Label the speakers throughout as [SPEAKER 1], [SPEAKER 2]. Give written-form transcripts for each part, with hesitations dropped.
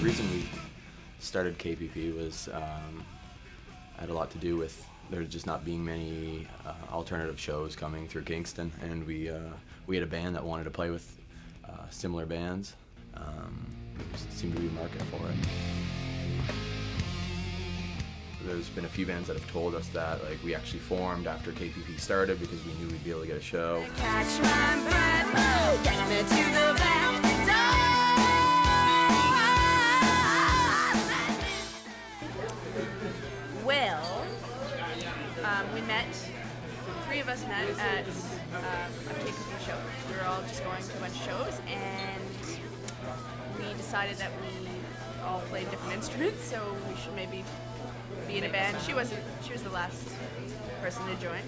[SPEAKER 1] reason we started KPP was had a lot to do with there just not being many alternative shows coming through Kingston, and we had a band that wanted to play with similar bands. There seemed to be a market for it. There's been a few bands that have told us that, like, we actually formed after KPP started because we knew we'd be able to get a show.
[SPEAKER 2] Catch my breath, get me to the back door. Well, we met, three of us met at a KPP show. We were all just going to a bunch of shows, and we decided that we all played different instruments, so we should maybe be in a band. She was the last person to join,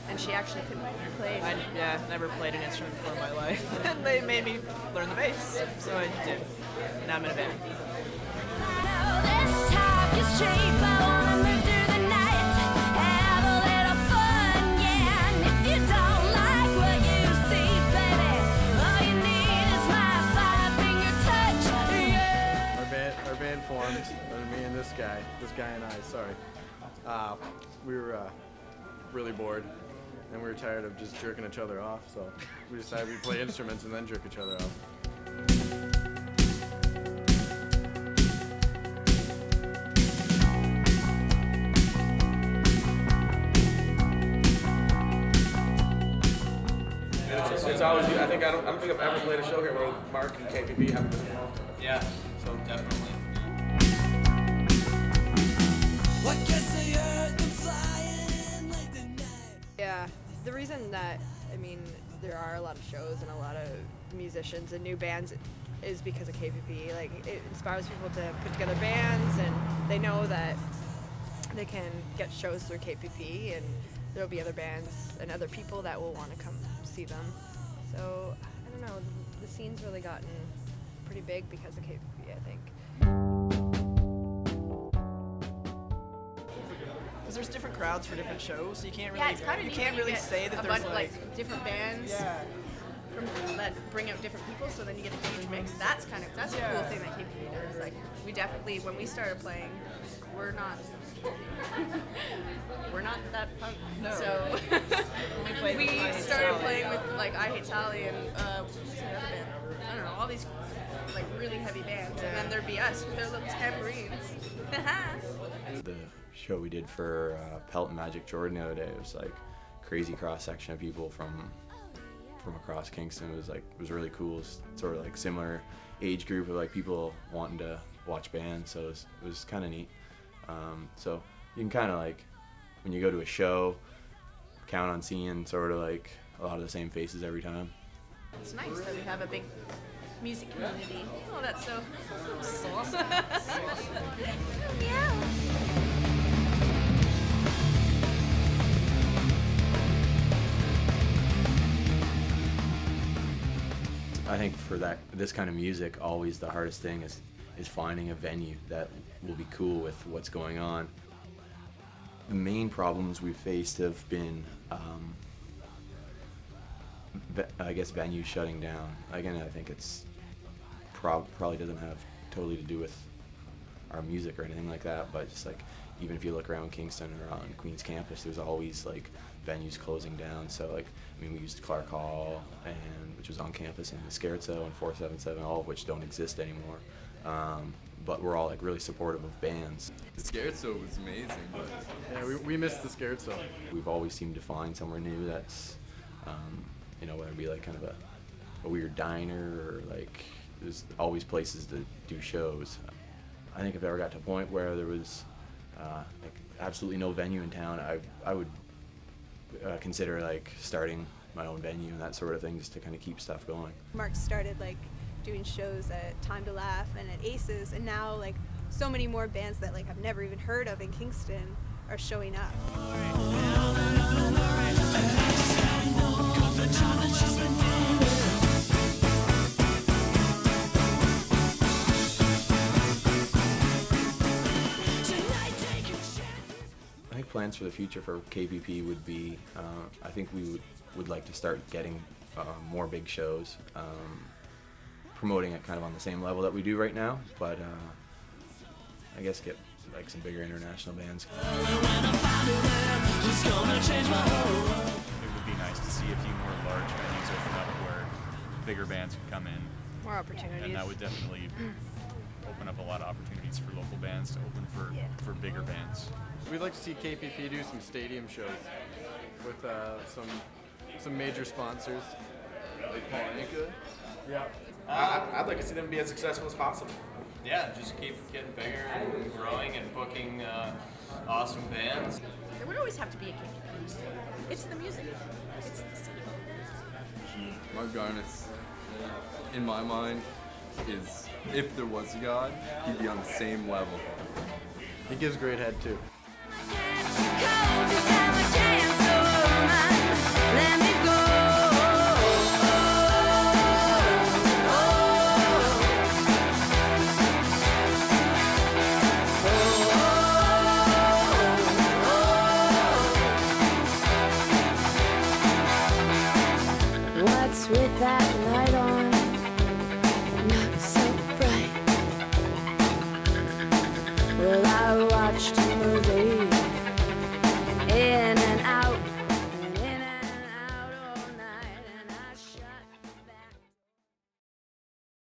[SPEAKER 2] and she actually couldn't play.
[SPEAKER 3] I never played an instrument before in my life. They made me learn the bass, so I did. Now I'm in a band.
[SPEAKER 2] This talk is cheap. I wanna move through the night, have a little fun, yeah. And if you don't like what you see, baby, all you need is my five-finger touch, yeah.
[SPEAKER 4] Our band formed, me and this guy and I, sorry. We were really bored, and we were tired of just jerking each other off, so we decided we'd play instruments and then jerk each other off.
[SPEAKER 5] It's always, I don't think I've ever played a show here where Mark and KPP haven't been involved.
[SPEAKER 6] Yeah, so definitely.
[SPEAKER 7] Yeah, the reason that, I mean, there are a lot of shows and a lot of musicians and new bands is because of KPP. Like, it inspires people to put together bands, and they know that they can get shows through KPP, and there'll be other bands and other people that will want to come see them. So, I don't know, the scene's really gotten pretty big because of KPP, I think.
[SPEAKER 3] Because there's different crowds for different shows, so you can't really,
[SPEAKER 7] Yeah, it's kind of
[SPEAKER 3] you can't really say that
[SPEAKER 7] a
[SPEAKER 3] there's
[SPEAKER 7] bunch, like different bands that bring out different people, so then you get a huge mix. That's a cool thing that KPP does. Like, we definitely, when we started playing, we're not that punk.
[SPEAKER 3] No.
[SPEAKER 7] So we started playing with, like, I Hate Sally and what's the other band? I don't know, all these like really heavy bands, and then there'd be us with our little tambourines.
[SPEAKER 1] The show we did for Pelt and Magic Jordan the other day, it was like crazy cross section of people from across Kingston. It was really cool. It's sort of like similar age group of like people wanting to watch bands, so it was kind of neat. So you can kind of, like, when you go to a show, count on seeing sort of like a lot of the same faces every time.
[SPEAKER 7] It's nice that we have a big music community. Oh, that's so sauce. Yeah.
[SPEAKER 1] I think for this kind of music, always the hardest thing is finding a venue that will be cool with what's going on. The main problems we've faced have been, I guess, venues shutting down. Again, I think it's probably doesn't have totally to do with our music or anything like that, but just like, even if you look around Kingston or on Queen's campus, there's always like venues closing down. So, like, I mean, we used Clark Hall, which was on campus, and the Scherzo and 477, all of which don't exist anymore. But we're all like really supportive of bands.
[SPEAKER 8] The Scherzo was amazing, but
[SPEAKER 4] yeah, we missed the Scherzo.
[SPEAKER 1] We've always seemed to find somewhere new that's, you know, whether it be like kind of a weird diner, or like there's always places to do shows. I think if I ever got to a point where there was like absolutely no venue in town, I would consider like starting my own venue and that sort of thing, just to kind of keep stuff going.
[SPEAKER 9] Mark started like doing shows at Time to Laugh and at Aces, and now like so many more bands that like I've never even heard of in Kingston are showing up.
[SPEAKER 1] I think plans for the future for KPP would be, I think we would like to start getting more big shows. promoting it kind of on the same level that we do right now, but I guess get like some bigger international bands.
[SPEAKER 6] It would be nice to see a few more large venues open up where bigger bands could come in.
[SPEAKER 2] More opportunities.
[SPEAKER 6] And that would definitely open up a lot of opportunities for local bands to open for bigger bands.
[SPEAKER 4] We'd like to see KPP do some stadium shows with some major sponsors like Paul Anka.
[SPEAKER 5] Yeah. I'd like to see them be as successful as possible.
[SPEAKER 10] Yeah, just keep getting bigger and growing and booking awesome bands.
[SPEAKER 2] There would always have to be a KPP. It's the music. It's the city.
[SPEAKER 8] Mark Garnis, in my mind, is, if there was a God, he'd be on the same level.
[SPEAKER 4] He gives great head too.
[SPEAKER 11] What's with that light on? Not so bright. Well, I watched a movie